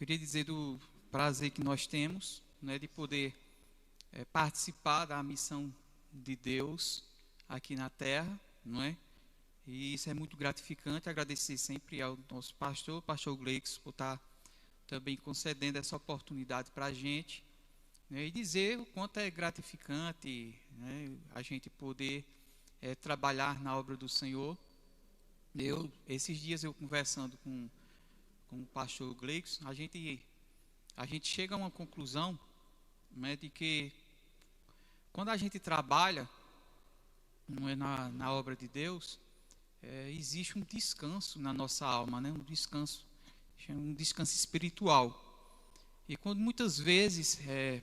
queria dizer do prazer que nós temos, né, de poder participar da missão de Deus aqui na terra, não é? E isso é muito gratificante. Agradecer sempre ao nosso pastor Gleix, por estar também concedendo essa oportunidade para a gente, né, e dizer o quanto é gratificante, né, a gente poder trabalhar na obra do Senhor. Esses dias eu conversando com o pastor Gleix, a gente chega a uma conclusão, né, de que quando a gente trabalha, não é, na obra de Deus, existe um descanso na nossa alma, né, um descanso espiritual. E quando muitas vezes,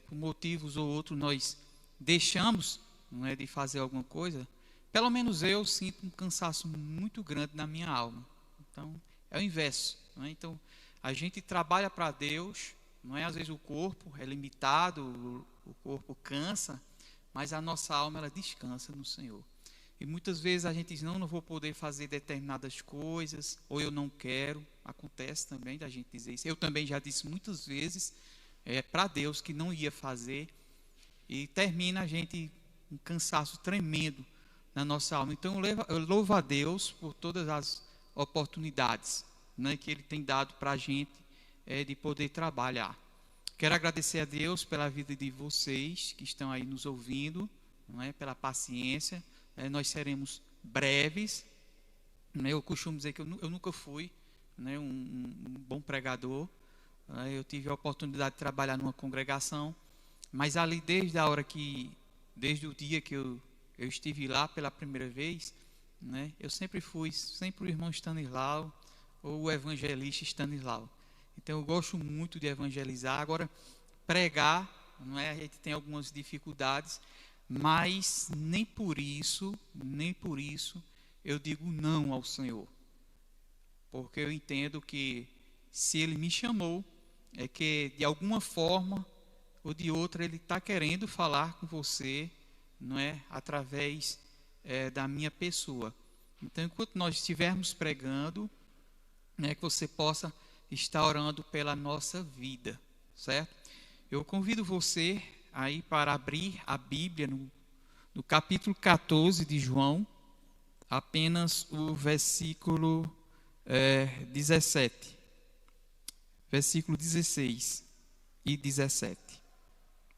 por motivos ou outros, nós deixamos, não é, de fazer alguma coisa, pelo menos eu sinto um cansaço muito grande na minha alma. Então, é o inverso, não é? Então, a gente trabalha para Deus, não é? Às vezes o corpo é limitado, o corpo cansa, mas a nossa alma, ela descansa no Senhor. E muitas vezes a gente diz, não vou poder fazer determinadas coisas, ou eu não quero. Acontece também da gente dizer isso. Eu também já disse muitas vezes para Deus que não ia fazer, e termina a gente um cansaço tremendo na nossa alma. Então eu louvo a Deus por todas as oportunidades, né, que Ele tem dado para a gente de poder trabalhar. Quero agradecer a Deus pela vida de vocês que estão aí nos ouvindo, não é, pela paciência. Nós seremos breves, né? Eu costumo dizer que eu nunca fui, né, um bom pregador. Eu tive a oportunidade de trabalhar numa congregação, mas ali desde o dia que eu estive lá pela primeira vez, né, eu sempre o irmão Stanislau ou o evangelista Stanislau. Então eu gosto muito de evangelizar. Agora, pregar, não é, a gente tem algumas dificuldades, mas nem por isso eu digo não ao Senhor, porque eu entendo que se Ele me chamou, é que de alguma forma ou de outra Ele está querendo falar com você, não é, através da minha pessoa. Então, enquanto nós estivermos pregando, né, que você possa estar orando pela nossa vida, certo? Eu convido você aí para abrir a Bíblia no capítulo 14 de João, apenas o versículo 17, versículo 16 e 17,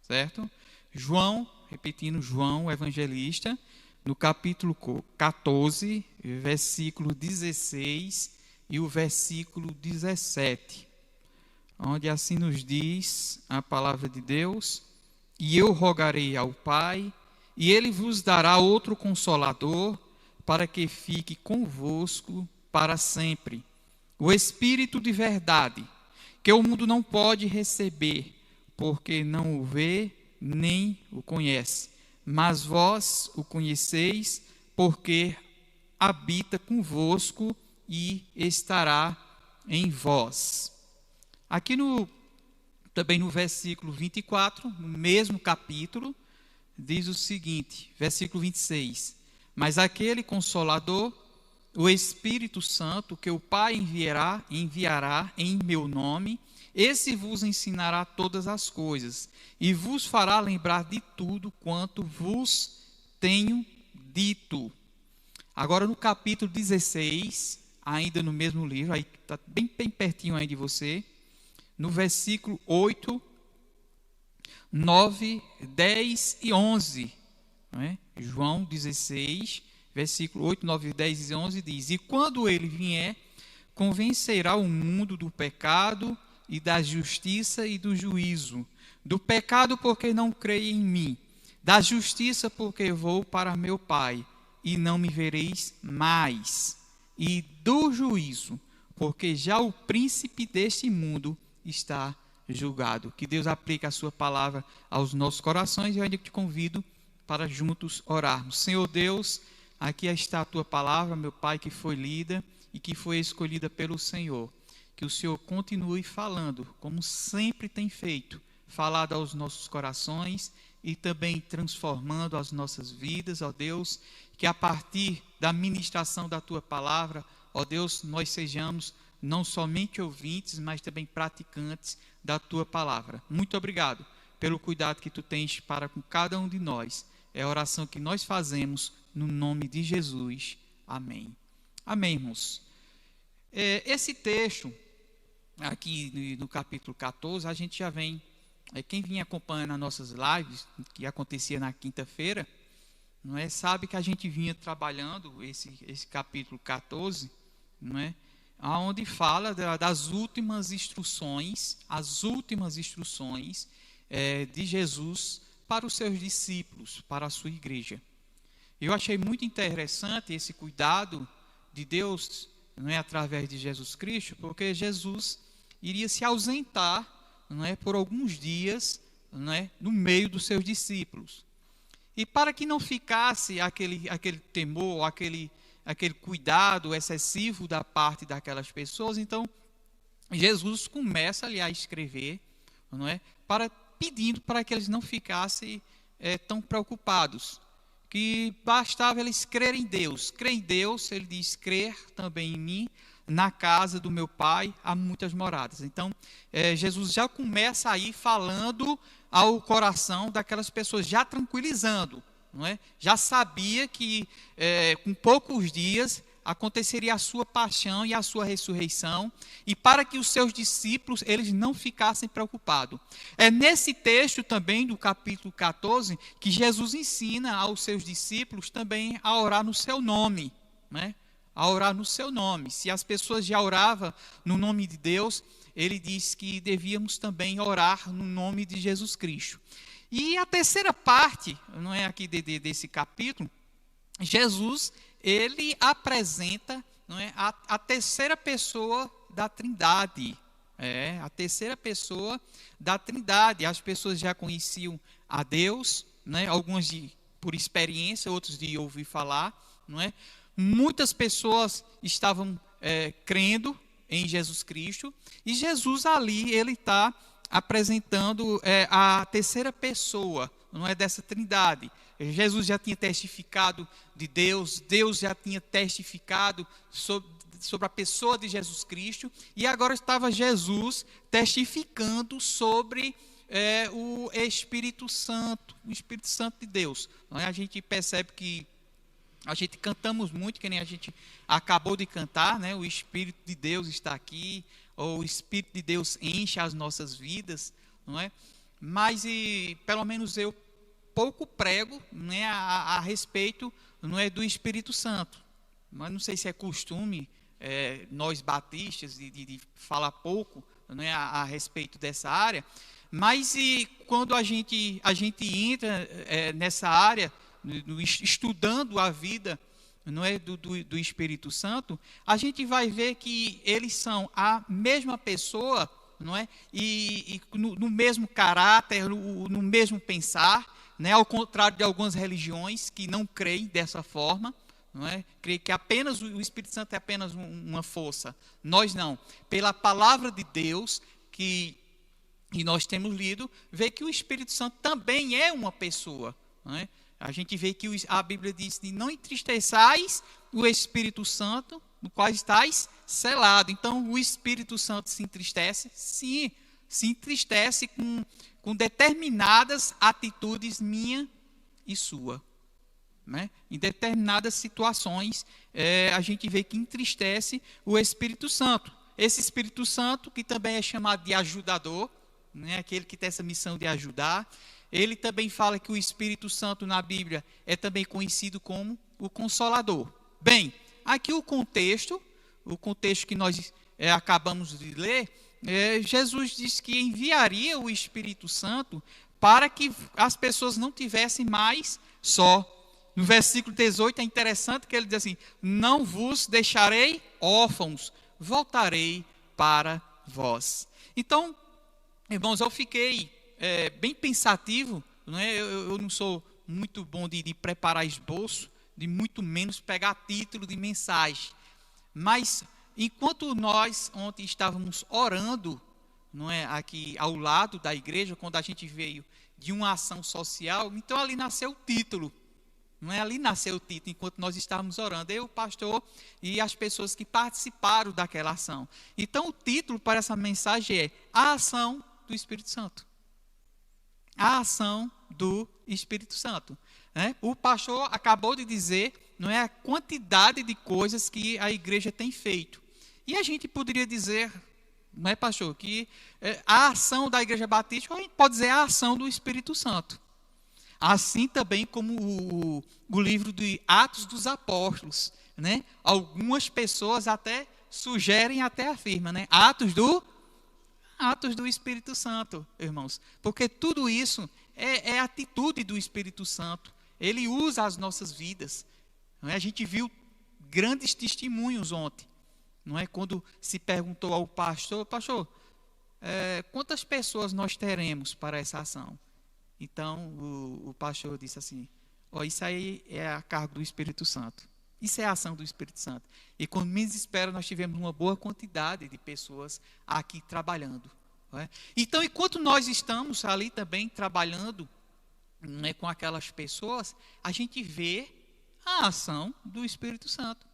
certo? João, repetindo, João, evangelista, no capítulo 14, versículo 16 e o versículo 17, onde assim nos diz a palavra de Deus: e eu rogarei ao Pai, e Ele vos dará outro Consolador, para que fique convosco para sempre, o Espírito de verdade, que o mundo não pode receber, porque não o vê nem o conhece, mas vós o conheceis, porque habita convosco e estará em vós. Aqui também no versículo 24, no mesmo capítulo, diz o seguinte, versículo 26: mas aquele Consolador, o Espírito Santo, que o Pai enviará em meu nome, esse vos ensinará todas as coisas, e vos fará lembrar de tudo quanto vos tenho dito. Agora no capítulo 16, ainda no mesmo livro, aí está bem pertinho aí de você, no versículo 8, 9, 10 e 11, não é? João 16, versículo 8, 9, 10 e 11 diz: e quando ele vier, convencerá o mundo do pecado e da justiça e do juízo. Do pecado, porque não creem em mim; da justiça, porque vou para meu Pai e não me vereis mais; e do juízo, porque já o príncipe deste mundo está julgado. Que Deus aplique a sua palavra aos nossos corações, e eu ainda te convido para juntos orarmos. Senhor Deus, aqui está a tua palavra, meu Pai, que foi lida e que foi escolhida pelo Senhor. Que o Senhor continue falando, como sempre tem feito, falado aos nossos corações e também transformando as nossas vidas, ó Deus. Que a partir da ministração da tua palavra, ó Deus, nós sejamos não somente ouvintes, mas também praticantes da tua palavra. Muito obrigado pelo cuidado que tu tens para com cada um de nós. É a oração que nós fazemos no nome de Jesus. Amém. Amém, irmãos. Esse texto, aqui no capítulo 14, a gente já vem, quem vinha acompanhando as nossas lives, que acontecia na quinta-feira, não é, sabe que a gente vinha trabalhando esse capítulo 14, não é, onde fala das últimas instruções, de Jesus para os seus discípulos, para a sua igreja. Eu achei muito interessante esse cuidado de Deus, não é, através de Jesus Cristo, porque Jesus iria se ausentar, não é, por alguns dias, não é, no meio dos seus discípulos. E para que não ficasse aquele temor, aquele cuidado excessivo da parte daquelas pessoas, então Jesus começa ali a escrever, não é, pedindo para que eles não ficassem tão preocupados, que bastava eles crerem em Deus. Crer em Deus, ele diz, crer também em mim, na casa do meu pai há muitas moradas. Então, Jesus já começa aí falando ao coração daquelas pessoas, já tranquilizando, não é? Já sabia que com poucos dias aconteceria a sua paixão e a sua ressurreição, e para que os seus discípulos eles não ficassem preocupados. É nesse texto também do capítulo 14 que Jesus ensina aos seus discípulos também a orar no seu nome, né? A orar no seu nome. Se as pessoas já oravam no nome de Deus, ele diz que devíamos também orar no nome de Jesus Cristo. E a terceira parte, não é aqui desse capítulo, Jesus, ele apresenta, não é, a terceira pessoa da Trindade. A terceira pessoa da Trindade. As pessoas já conheciam a Deus, né, algumas por experiência, outros de ouvir falar, não é? Muitas pessoas estavam crendo em Jesus Cristo, e Jesus ali, ele está apresentando a terceira pessoa, não é, dessa Trindade. Jesus já tinha testificado de Deus, Deus já tinha testificado sobre a pessoa de Jesus Cristo, e agora estava Jesus testificando sobre o Espírito Santo de Deus. Não é? A gente percebe que a gente cantamos muito, que nem a gente acabou de cantar, né? O Espírito de Deus está aqui, ou o Espírito de Deus enche as nossas vidas, não é? Mas, pelo menos eu pouco prego, né, a respeito, não é, do Espírito Santo. Mas não sei se é costume, nós batistas, de falar pouco, não é, a respeito dessa área. Mas quando a gente entra nessa área, estudando a vida, não é, do Espírito Santo, a gente vai ver que eles são a mesma pessoa, não é, e no mesmo caráter, no mesmo pensar, né, ao contrário de algumas religiões que não creem dessa forma, não é, creem que apenas o Espírito Santo é apenas uma força. Nós não. Pela palavra de Deus que nós temos lido, vê que o Espírito Santo também é uma pessoa, não é? A gente vê que a Bíblia diz de não entristeçais o Espírito Santo, no qual estáis selado. Então, o Espírito Santo se entristece? Sim, se entristece com determinadas atitudes minha e sua. Né? Em determinadas situações, a gente vê que entristece o Espírito Santo. Esse Espírito Santo, que também é chamado de ajudador, né? Aquele que tem essa missão de ajudar. Ele também fala que o Espírito Santo na Bíblia é também conhecido como o Consolador. Bem, aqui o contexto que nós acabamos de ler, Jesus disse que enviaria o Espírito Santo para que as pessoas não tivessem mais só. No versículo 18 é interessante que ele diz assim: não vos deixarei órfãos, voltarei para vós. Então, irmãos, eu fiquei bem pensativo, não é? Eu não sou muito bom de preparar esboço, de muito menos pegar título de mensagem. Mas, enquanto nós ontem estávamos orando, não é, aqui ao lado da igreja, quando a gente veio de uma ação social, então ali nasceu o título, Não é? Ali nasceu o título, enquanto nós estávamos orando, eu, o pastor e as pessoas que participaram daquela ação. Então, o título para essa mensagem é A Ação do Espírito Santo. A Ação do Espírito Santo. O pastor acabou de dizer, não é, a quantidade de coisas que a igreja tem feito. E a gente poderia dizer, não é, pastor, que a ação da Igreja Batista, a gente pode dizer a ação do Espírito Santo. Assim também como o livro de Atos dos Apóstolos, né? Algumas pessoas até sugerem, até afirmam, né? Atos do Espírito Santo, irmãos. Porque tudo isso é atitude do Espírito Santo. Ele usa as nossas vidas. Não é? A gente viu grandes testemunhos ontem. Não é? Quando se perguntou ao pastor, quantas pessoas nós teremos para essa ação? Então, o pastor disse assim, isso aí é a cargo do Espírito Santo. Isso é a ação do Espírito Santo. E quando menos espera, nós tivemos uma boa quantidade de pessoas aqui trabalhando. Não é? Então, enquanto nós estamos ali também trabalhando, né, com aquelas pessoas, a gente vê a ação do Espírito Santo.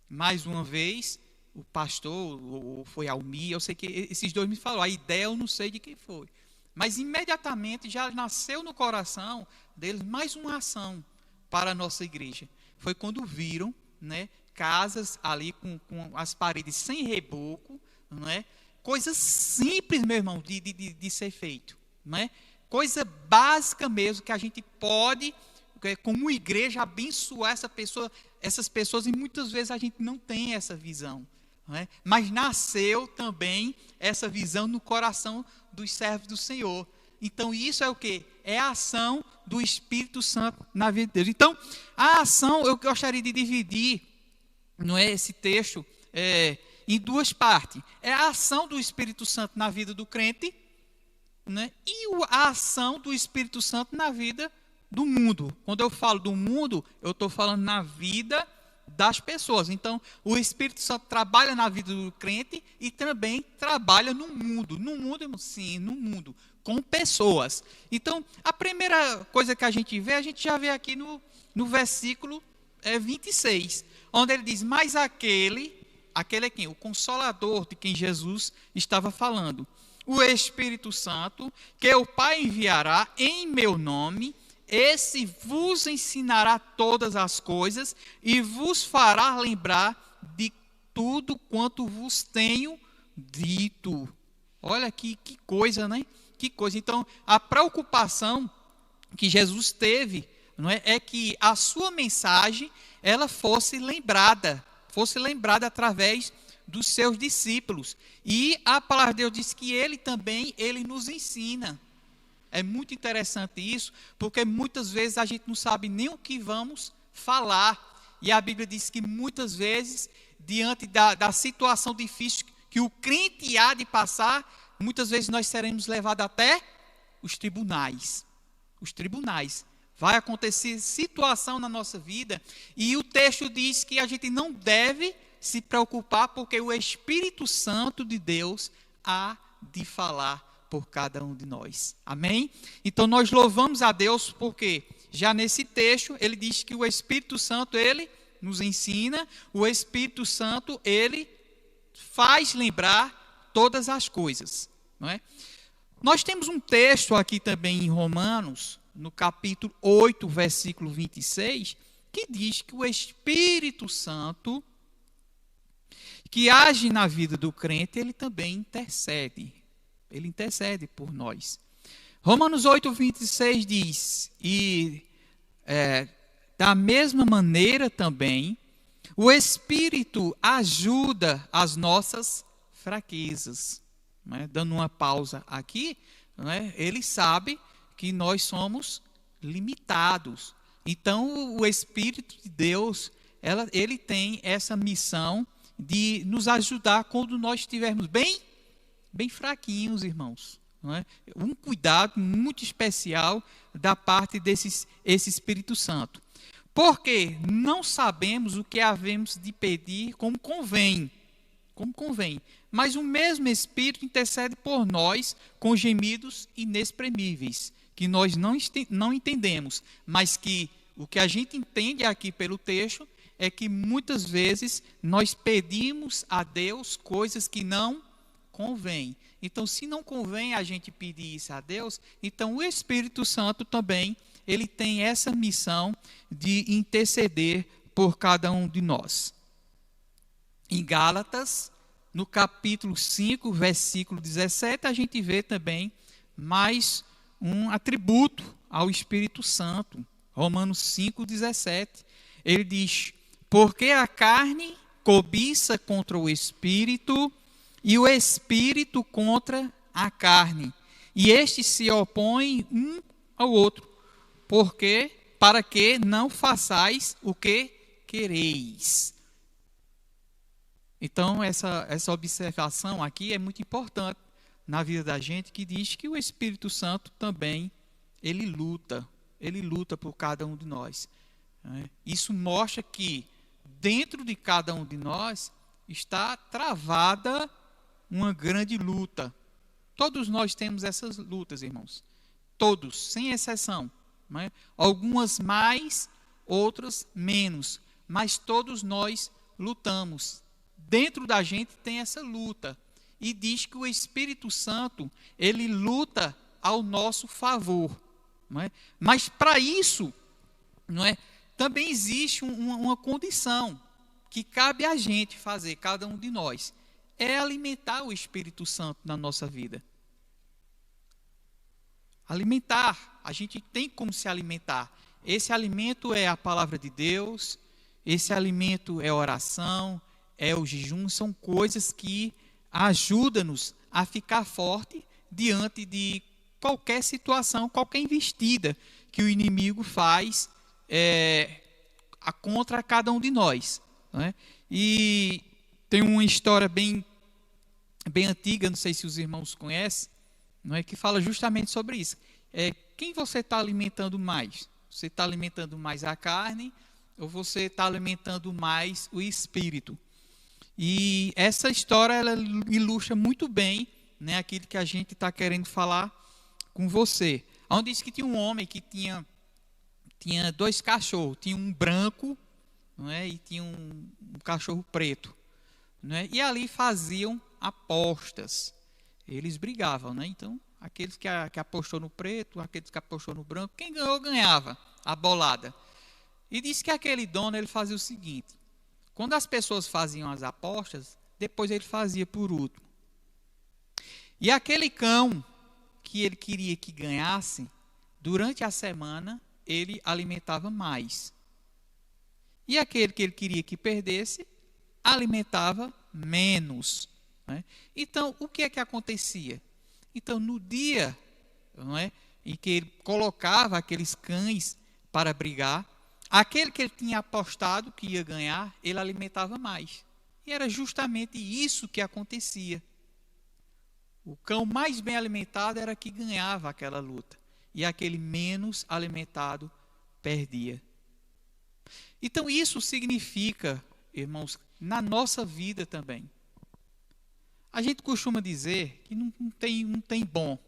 Mais uma vez, o pastor, ou foi Almi, eu sei que esses dois me falaram, a ideia eu não sei de quem foi. Mas imediatamente já nasceu no coração deles mais uma ação para a nossa igreja. Foi quando viram, né, casas ali com as paredes sem reboco, não é? Coisa simples, meu irmão, de ser feito. Não é? Coisa básica mesmo, que a gente pode, como igreja, abençoar essas pessoas, e muitas vezes a gente não tem essa visão. Não é? Mas nasceu também essa visão no coração dos servos do Senhor. Então, isso é o quê? É a ação do Espírito Santo na vida de Deus. Então, a ação, eu gostaria de dividir, não é, esse texto em duas partes. É a ação do Espírito Santo na vida do crente, né, e a ação do Espírito Santo na vida do mundo. Quando eu falo do mundo, eu estou falando na vida das pessoas. Então, o Espírito Santo trabalha na vida do crente e também trabalha no mundo. No mundo, sim, no mundo, com pessoas. Então, a primeira coisa que a gente já vê aqui no versículo 26, onde ele diz, mas aquele é quem? O Consolador de quem Jesus estava falando. O Espírito Santo, que o Pai enviará em meu nome, esse vos ensinará todas as coisas e vos fará lembrar de tudo quanto vos tenho dito. Olha aqui, que coisa, né? Que coisa. Então, a preocupação que Jesus teve, não é que a sua mensagem ela fosse lembrada através dos seus discípulos. E a palavra de Deus diz que ele nos ensina. É muito interessante isso, porque muitas vezes a gente não sabe nem o que vamos falar. E a Bíblia diz que muitas vezes, diante da situação difícil que o crente há de passar, muitas vezes nós seremos levados até os tribunais. Os tribunais. Vai acontecer situação na nossa vida, e o texto diz que a gente não deve se preocupar, porque o Espírito Santo de Deus há de falar por cada um de nós. Amém? Então nós louvamos a Deus porque já nesse texto ele diz que o Espírito Santo ele nos ensina, o Espírito Santo ele faz lembrar todas as coisas, não é? Nós temos um texto aqui também em Romanos, no capítulo 8, versículo 26, que diz que o Espírito Santo que age na vida do crente, ele também intercede. Ele intercede por nós. Romanos 8, 26 diz, da mesma maneira também, o Espírito ajuda as nossas fraquezas. Não é? Dando uma pausa aqui, não é? Ele sabe que nós somos limitados. Então, o Espírito de Deus, ele tem essa missão de nos ajudar quando nós estivermos bem fraquinhos, irmãos. Não é? Um cuidado muito especial da parte desse Espírito Santo. Porque não sabemos o que havemos de pedir como convém. Mas o mesmo Espírito intercede por nós com gemidos inexprimíveis, que nós não entendemos, mas que o que a gente entende aqui pelo texto é que muitas vezes nós pedimos a Deus coisas que não convém. Então, se não convém a gente pedir isso a Deus, então o Espírito Santo também, ele tem essa missão de interceder por cada um de nós. Em Gálatas, no capítulo 5, versículo 17, a gente vê também mais um atributo ao Espírito Santo. Romanos 5, 17. Ele diz: porque a carne cobiça contra o Espírito, e o Espírito contra a carne. E estes se opõem um ao outro. Porque, para que não façais o que quereis. Então, essa observação aqui é muito importante na vida da gente, que diz que o Espírito Santo também, ele luta por cada um de nós. Isso mostra que dentro de cada um de nós está travada uma grande luta. Todos nós temos essas lutas, irmãos. Todos, sem exceção. Algumas mais, outras menos. Mas todos nós lutamos. Dentro da gente tem essa luta. E diz que o Espírito Santo, ele luta ao nosso favor. Mas para isso, também existe uma condição que cabe a gente fazer, cada um de nós. É alimentar o Espírito Santo na nossa vida. Alimentar, a gente tem como se alimentar. Esse alimento é a palavra de Deus, esse alimento é oração, é o jejum, são coisas que ajudam-nos a ficar forte diante de qualquer situação, qualquer investida que o inimigo faz contra cada um de nós. E tem uma história bem antiga, não sei se os irmãos conhecem, que fala justamente sobre isso. Quem você está alimentando mais? Você está alimentando mais a carne ou você está alimentando mais o espírito? E essa história ela ilustra muito bem aquilo que a gente está querendo falar com você. Onde diz que tinha um homem que tinha 2 cachorros. Tinha um branco e tinha um cachorro preto. E ali faziam apostas. Eles brigavam. Então, aqueles que apostou no preto, aqueles que apostou no branco, quem ganhou, ganhava a bolada. E disse que aquele dono ele fazia o seguinte: quando as pessoas faziam as apostas, depois ele fazia por último. E aquele cão que ele queria que ganhasse, durante a semana, ele alimentava mais. E aquele que ele queria que perdesse, alimentava menos. Então, o que é que acontecia? Então, no dia em que ele colocava aqueles cães para brigar, aquele que ele tinha apostado que ia ganhar, ele alimentava mais. E era justamente isso que acontecia. O cão mais bem alimentado era que ganhava aquela luta. E aquele menos alimentado perdia. Então isso significa, irmãos, na nossa vida também. A gente costuma dizer que não tem bom.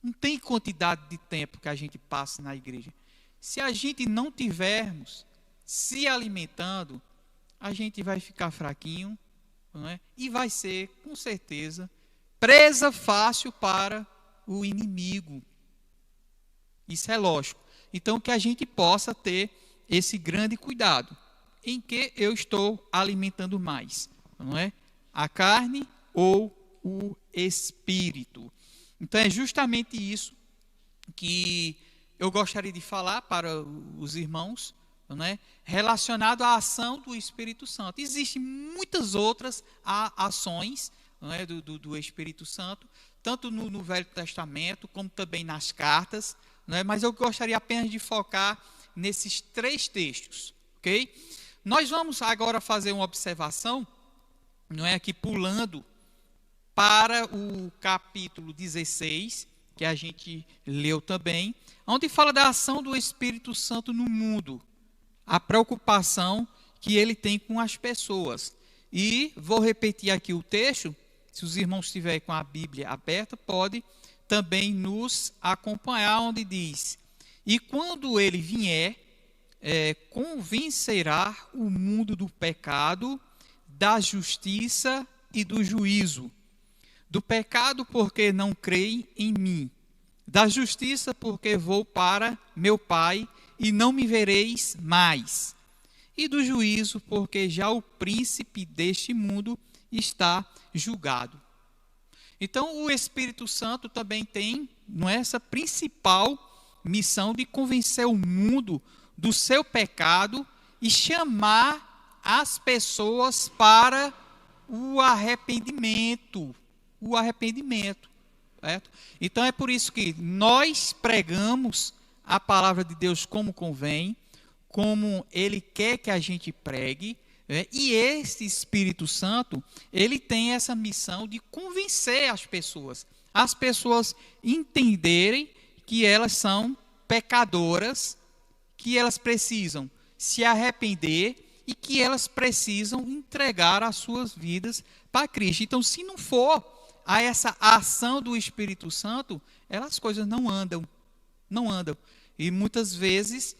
Não tem quantidade de tempo que a gente passa na igreja. Se a gente não tivermos se alimentando, a gente vai ficar fraquinho, e vai ser, com certeza, presa fácil para o inimigo. Isso é lógico. Então, que a gente possa ter esse grande cuidado. Em que eu estou alimentando mais? A carne ou o espírito? Então, é justamente isso que eu gostaria de falar para os irmãos, relacionado à ação do Espírito Santo. Existem muitas outras ações do Espírito Santo, tanto no Velho Testamento, como também nas cartas, mas eu gostaria apenas de focar nesses 3 textos, ok? Nós vamos agora fazer uma observação, aqui pulando para o capítulo 16, que a gente leu também, onde fala da ação do Espírito Santo no mundo, a preocupação que ele tem com as pessoas. E vou repetir aqui o texto, se os irmãos estiverem com a Bíblia aberta, pode também nos acompanhar, onde diz: E quando ele vier, convencerá o mundo do pecado, da justiça e do juízo. Do pecado, porque não creem em mim. Da justiça, porque vou para meu Pai e não me vereis mais. E do juízo, porque já o príncipe deste mundo está julgado. Então, o Espírito Santo também tem, não é, essa principal missão de convencer o mundo do seu pecado e chamar as pessoas para o arrependimento. O arrependimento. Certo? Então, é por isso que nós pregamos a palavra de Deus como convém, como Ele quer que a gente pregue, e esse Espírito Santo, ele tem essa missão de convencer as pessoas entenderem que elas são pecadoras, que elas precisam se arrepender e que elas precisam entregar as suas vidas para Cristo. Então, se não for a essa ação do Espírito Santo, as coisas não andam. E muitas vezes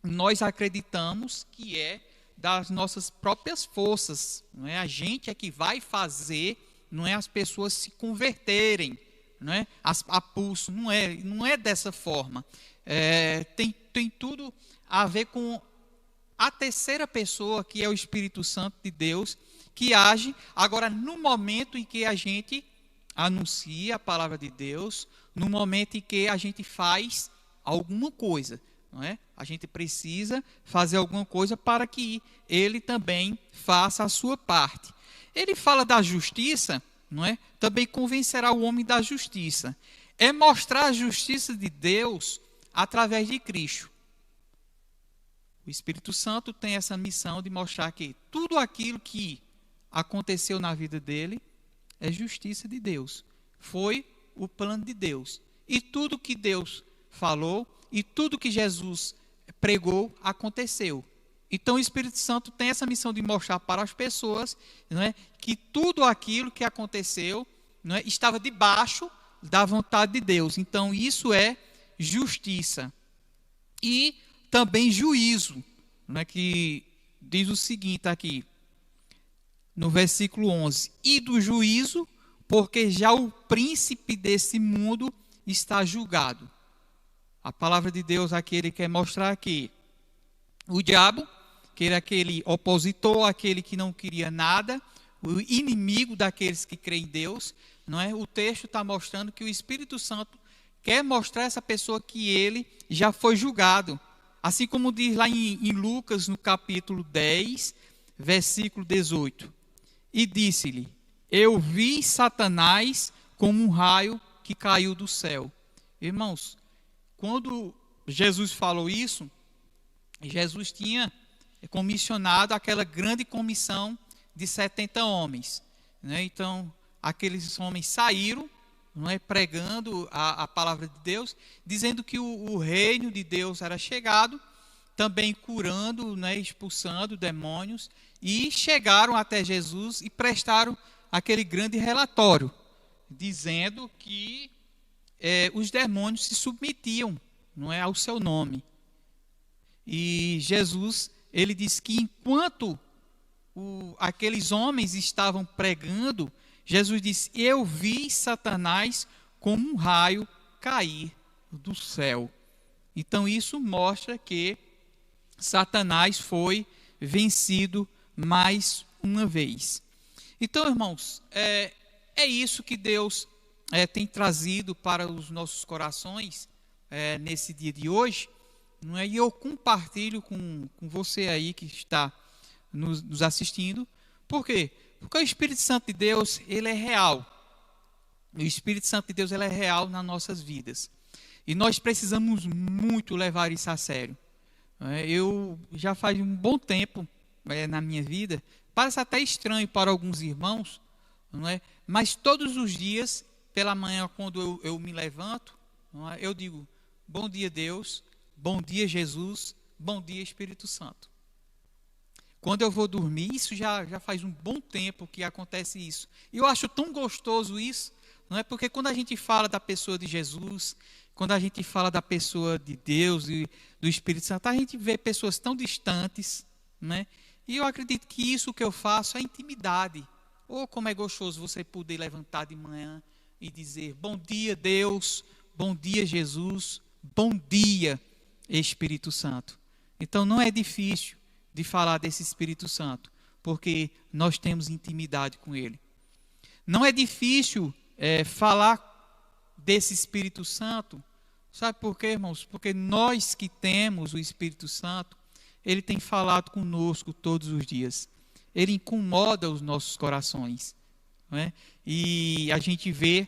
nós acreditamos que é das nossas próprias forças, não é? A gente é que vai fazer, não é, as pessoas se converterem, não é? A pulso, não é dessa forma. Tem tudo a ver com a terceira pessoa, que é o Espírito Santo de Deus, que age agora no momento em que a gente anuncia a palavra de Deus, no momento em que a gente faz alguma coisa. Não é? A gente precisa fazer alguma coisa para que ele também faça a sua parte. Ele fala da justiça, não é? Também convencerá o homem da justiça. É mostrar a justiça de Deus através de Cristo. O Espírito Santo tem essa missão de mostrar que tudo aquilo que aconteceu na vida dele é justiça de Deus. Foi o plano de Deus. E tudo que Deus falou, e tudo que Jesus pregou aconteceu. Então o Espírito Santo tem essa missão de mostrar para as pessoas, não é, que tudo aquilo que aconteceu, não é, estava debaixo da vontade de Deus. Então isso é justiça. E também juízo, não é, que diz o seguinte aqui, no versículo 11. E do juízo, porque já o príncipe desse mundo está julgado. A palavra de Deus aqui, ele quer mostrar que o diabo, que era aquele opositor, aquele que não queria nada, o inimigo daqueles que creem em Deus, não é? O texto está mostrando que o Espírito Santo quer mostrar a essa pessoa que ele já foi julgado. Assim como diz lá em Lucas, no capítulo 10, versículo 18. E disse-lhe, eu vi Satanás como um raio que caiu do céu. Irmãos, quando Jesus falou isso, Jesus tinha comissionado aquela grande comissão de 70 homens. Né? Então, aqueles homens saíram, não é, pregando a palavra de Deus, dizendo que o reino de Deus era chegado, também curando, né, expulsando demônios, e chegaram até Jesus e prestaram aquele grande relatório, dizendo que os demônios se submetiam, não é, ao seu nome. E Jesus, ele disse que enquanto aqueles homens estavam pregando, Jesus disse, eu vi Satanás como um raio cair do céu. Então isso mostra que Satanás foi vencido mais uma vez. Então, irmãos, é isso que Deus tem trazido para os nossos corações nesse dia de hoje, não é? E eu compartilho com você aí que está nos assistindo. Por quê? Porque o Espírito Santo de Deus, ele é real. O Espírito Santo de Deus, ele é real nas nossas vidas. E nós precisamos muito levar isso a sério. Eu já faz um bom tempo na minha vida, parece até estranho para alguns irmãos, não é? Mas todos os dias, pela manhã, quando eu me levanto, não é? Eu digo, bom dia Deus, bom dia Jesus, bom dia Espírito Santo. Quando eu vou dormir, isso já faz um bom tempo que acontece isso. E eu acho tão gostoso isso, não é? Porque quando a gente fala da pessoa de Jesus, quando a gente fala da pessoa de Deus e do Espírito Santo, a gente vê pessoas tão distantes, né? E eu acredito que isso que eu faço é intimidade. Ou como é gostoso você poder levantar de manhã e dizer: bom dia, Deus, bom dia, Jesus, bom dia, Espírito Santo. Então não é difícil de falar desse Espírito Santo, porque nós temos intimidade com Ele. Não é difícil falar desse Espírito Santo, sabe por quê, irmãos? Porque nós que temos o Espírito Santo, Ele tem falado conosco todos os dias. Ele incomoda os nossos corações, não é? E a gente vê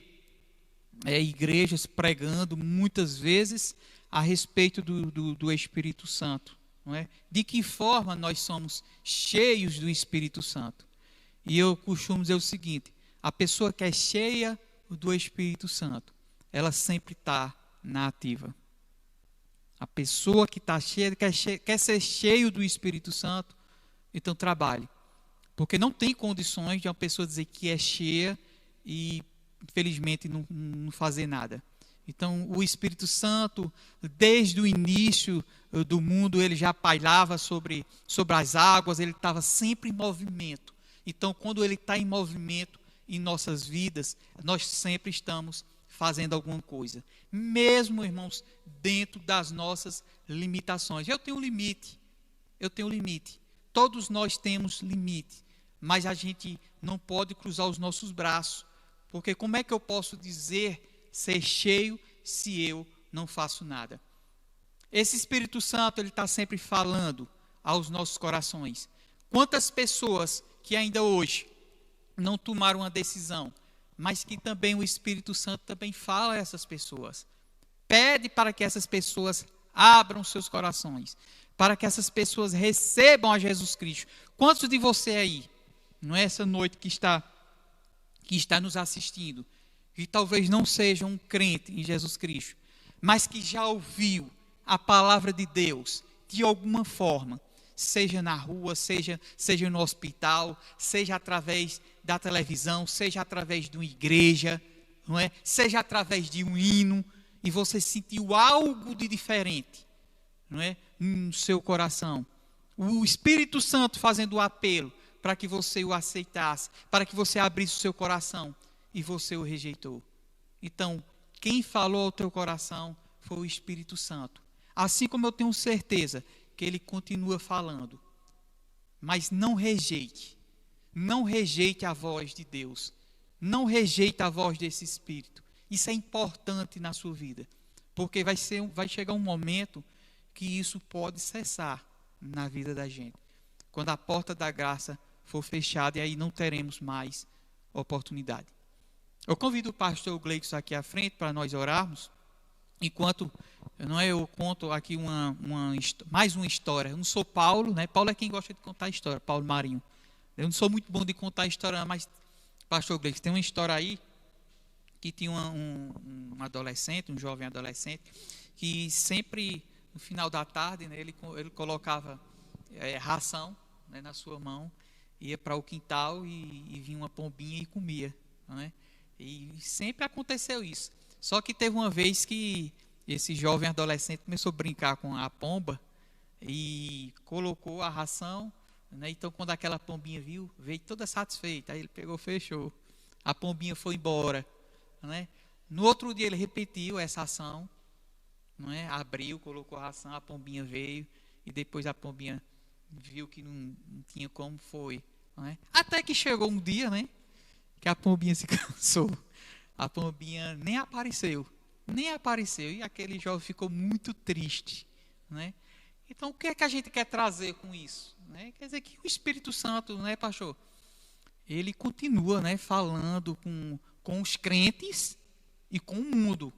igrejas pregando muitas vezes a respeito do Espírito Santo, não é? De que forma nós somos cheios do Espírito Santo? E eu costumo dizer o seguinte: a pessoa que é cheia do Espírito Santo, ela sempre está na ativa. A pessoa que está cheia, quer ser cheio do Espírito Santo, então trabalhe. Porque não tem condições de uma pessoa dizer que é cheia e, infelizmente, não fazer nada. Então, o Espírito Santo, desde o início do mundo, ele já pairava sobre as águas, ele estava sempre em movimento. Então, quando ele está em movimento em nossas vidas, nós sempre estamos fazendo alguma coisa. Mesmo, irmãos, dentro das nossas limitações. Eu tenho limite. Todos nós temos limite. Mas a gente não pode cruzar os nossos braços. Porque como é que eu posso dizer ser cheio se eu não faço nada? Esse Espírito Santo, ele está sempre falando aos nossos corações. Quantas pessoas que ainda hoje não tomaram uma decisão, mas que também o Espírito Santo também fala a essas pessoas. Pede para que essas pessoas abram seus corações, para que essas pessoas recebam a Jesus Cristo. Quantos de você aí, não é essa noite que está nos assistindo, que talvez não seja um crente em Jesus Cristo, mas que já ouviu a palavra de Deus de alguma forma, seja na rua, seja no hospital, seja através da televisão, seja através de uma igreja, não é? Seja através de um hino, e você sentiu algo de diferente, não é? No seu coração. O Espírito Santo fazendo o apelo para que você o aceitasse, para que você abrisse o seu coração, e você o rejeitou. Então, quem falou ao teu coração foi o Espírito Santo. Assim como eu tenho certeza que ele continua falando. Mas não rejeite a voz de Deus. Não rejeite a voz desse Espírito. Isso é importante na sua vida. Porque vai chegar um momento que isso pode cessar na vida da gente. Quando a porta da graça for fechada, e aí não teremos mais oportunidade. Eu convido o pastor Gleison aqui à frente para nós orarmos. Enquanto eu conto aqui mais uma história. Eu não sou Paulo, né? Paulo é quem gosta de contar história, Paulo Marinho. Eu não sou muito bom de contar história, mas pastor Gleison, tem uma história aí que tinha um adolescente, um jovem adolescente, que sempre no final da tarde, né, ele colocava ração, né, na sua mão, ia para o quintal e vinha uma pombinha e comia, né? E sempre aconteceu isso. Só que teve uma vez que esse jovem adolescente começou a brincar com a pomba e colocou a ração, né? Então, quando aquela pombinha viu, veio toda satisfeita. Aí ele pegou, fechou. A pombinha foi embora, né? No outro dia ele repetiu essa ação, não é? Abriu, colocou a ração, a pombinha veio e depois a pombinha viu que não tinha como, foi, não é? Até que chegou um dia, né, que a pombinha se cansou. A pombinha nem apareceu, e aquele jovem ficou muito triste, né? Então, o que é que a gente quer trazer com isso, né? Quer dizer que o Espírito Santo, né, pastor, ele continua, né, falando com os crentes e com o mundo.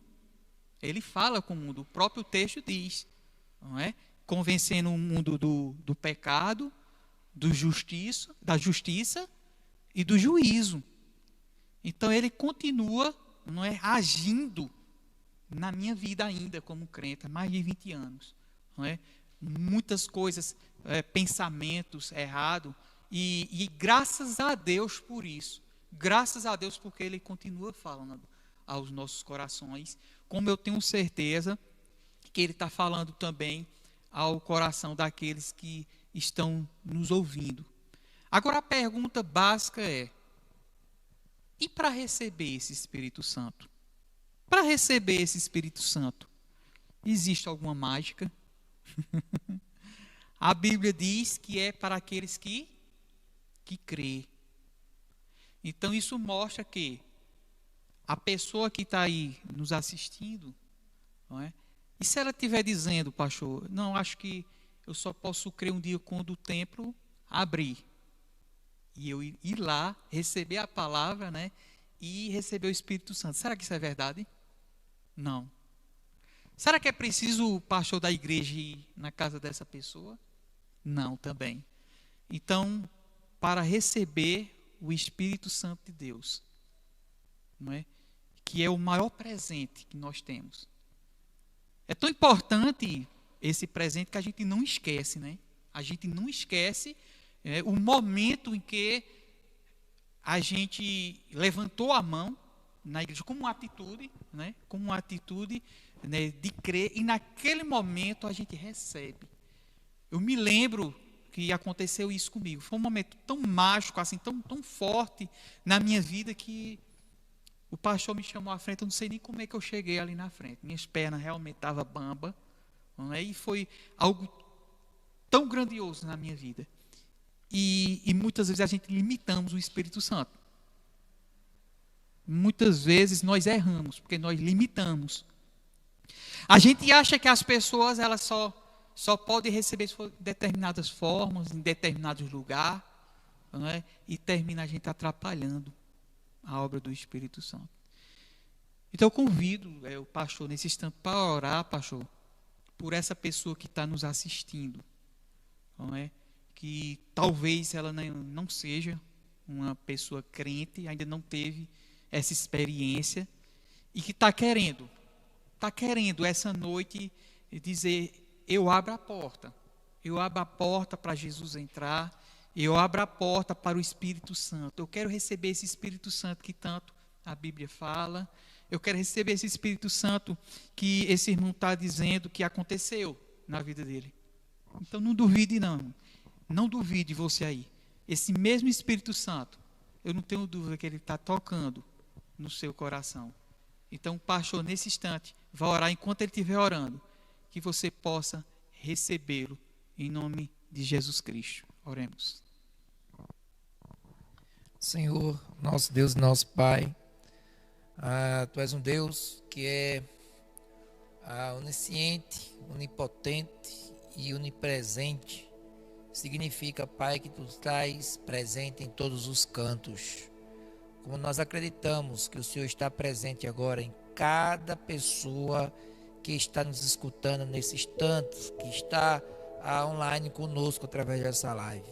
Ele fala com o mundo, o próprio texto diz, não é? Convencendo o mundo do pecado, da justiça e do juízo. Então ele continua, não é, agindo na minha vida ainda como crente, há mais de 20 anos. Não é? Muitas coisas, pensamentos errados, e graças a Deus por isso. Graças a Deus porque ele continua falando aos nossos corações como eu tenho certeza que Ele está falando também ao coração daqueles que estão nos ouvindo. Agora a pergunta básica é: e para receber esse Espírito Santo? Para receber esse Espírito Santo, existe alguma mágica? A Bíblia diz que é para aqueles que crê. Então isso mostra que a pessoa que está aí nos assistindo, não é? E se ela estiver dizendo, pastor, não, acho que eu só posso crer um dia quando o templo abrir. E eu ir lá, receber a palavra, né? E receber o Espírito Santo. Será que isso é verdade? Não. Será que é preciso o pastor da igreja ir na casa dessa pessoa? Não, também. Então, para receber o Espírito Santo de Deus, não é? Que é o maior presente que nós temos. É tão importante esse presente que a gente não esquece, né? A gente não esquece o momento em que a gente levantou a mão na igreja como uma atitude, né? Como uma atitude, né, de crer, e naquele momento a gente recebe. Eu me lembro que aconteceu isso comigo. Foi um momento tão mágico, assim, tão forte na minha vida, que o pastor me chamou à frente. Eu não sei nem como é que eu cheguei ali na frente. Minhas pernas realmente estavam bamba, não é? E foi algo tão grandioso na minha vida. E muitas vezes a gente limitamos o Espírito Santo. Muitas vezes nós erramos, porque nós limitamos. A gente acha que as pessoas elas só podem receber de determinadas formas, em determinados lugares, não é? E termina a gente atrapalhando a obra do Espírito Santo. Então eu convido o pastor nesse instante para orar, pastor, por essa pessoa que está nos assistindo, não é? Que talvez ela não seja uma pessoa crente, ainda não teve essa experiência, e que está querendo essa noite dizer: eu abro a porta para Jesus entrar, eu abro a porta para o Espírito Santo, eu quero receber esse Espírito Santo que tanto a Bíblia fala, eu quero receber esse Espírito Santo que esse irmão está dizendo que aconteceu na vida dele. Então não duvide não duvide você aí, esse mesmo Espírito Santo, eu não tenho dúvida que ele está tocando no seu coração. Então o pastor nesse instante vai orar, enquanto ele estiver orando, que você possa recebê-lo em nome de Jesus Cristo. Oremos. Senhor, nosso Deus e nosso Pai, Tu és um Deus que é onisciente, onipotente e onipresente. Significa, Pai, que Tu estás presente em todos os cantos. Como nós acreditamos que o Senhor está presente agora em cada pessoa que está nos escutando nesse instante, que está online conosco através dessa live.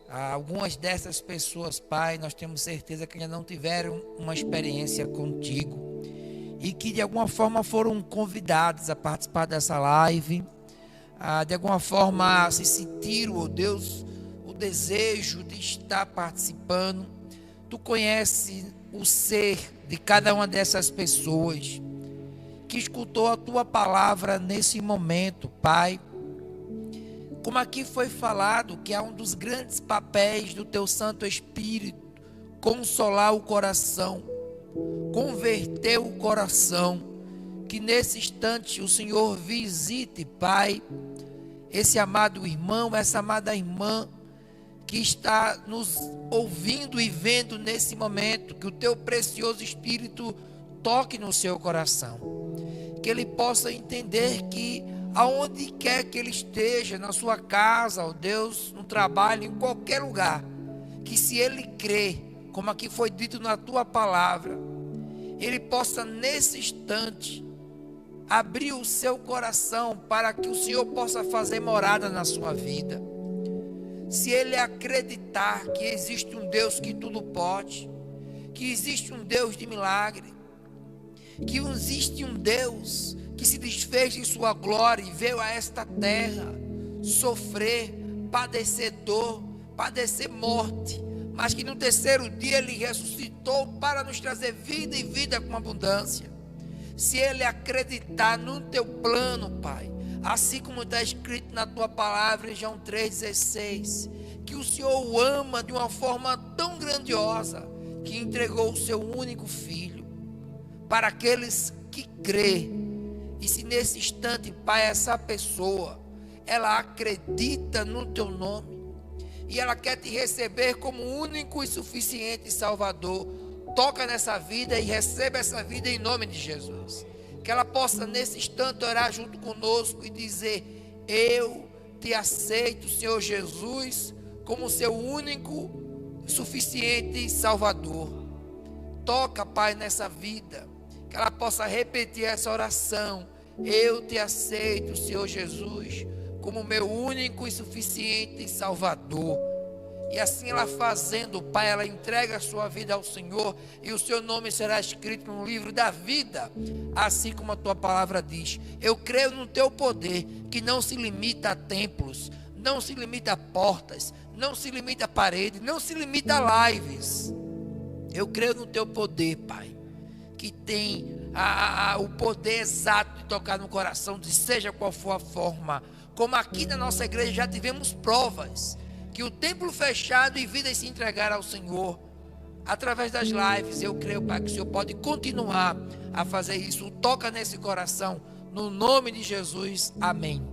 Algumas dessas pessoas, Pai, nós temos certeza que ainda não tiveram uma experiência contigo e que de alguma forma foram convidados a participar dessa live, de alguma forma se sentiram, oh Deus, o desejo de estar participando. Tu conheces o ser de cada uma dessas pessoas que escutou a Tua palavra nesse momento, Pai. Como aqui foi falado, que é um dos grandes papéis do Teu Santo Espírito, consolar o coração, converter o coração, que nesse instante o Senhor visite, Pai, esse amado irmão, essa amada irmã, que está nos ouvindo e vendo nesse momento, que o Teu precioso Espírito toque no seu coração, que ele possa entender que aonde quer que ele esteja, na sua casa, ó Deus, no trabalho, em qualquer lugar, que se ele crê, como aqui foi dito na Tua palavra, ele possa nesse instante abrir o seu coração para que o Senhor possa fazer morada na sua vida. Se ele acreditar que existe um Deus que tudo pode, que existe um Deus de milagre, que existe um Deus que se desfez de sua glória e veio a esta terra sofrer, padecer dor, padecer morte, mas que no terceiro dia ele ressuscitou para nos trazer vida e vida com abundância. se ele acreditar no teu plano, Pai, assim como está escrito na tua palavra em João 3,16, que o Senhor o ama de uma forma tão grandiosa, que entregou o seu único filho, para aqueles que crê. E se nesse instante, Pai, essa pessoa, ela acredita no teu nome, e ela quer te receber como único e suficiente Salvador, toca nessa vida e receba essa vida em nome de Jesus. Que ela possa nesse instante orar junto conosco e dizer: eu te aceito, Senhor Jesus, como seu único e suficiente Salvador. Toca, Pai, nessa vida, que ela possa repetir essa oração: eu te aceito, Senhor Jesus, como meu único e suficiente Salvador. E assim ela fazendo, Pai, ela entrega a sua vida ao Senhor, e o seu nome será escrito no livro da vida, assim como a tua palavra diz. Eu creio no teu poder, que não se limita a templos, não se limita a portas, não se limita a paredes, não se limita a lives. Eu creio no teu poder, Pai, que tem o poder exato de tocar no coração, de seja qual for a forma. Como aqui na nossa igreja já tivemos provas, que o templo fechado e vidas se entregaram ao Senhor, através das lives. Eu creio, Pai, que o Senhor pode continuar a fazer isso. Toca nesse coração, no nome de Jesus, amém.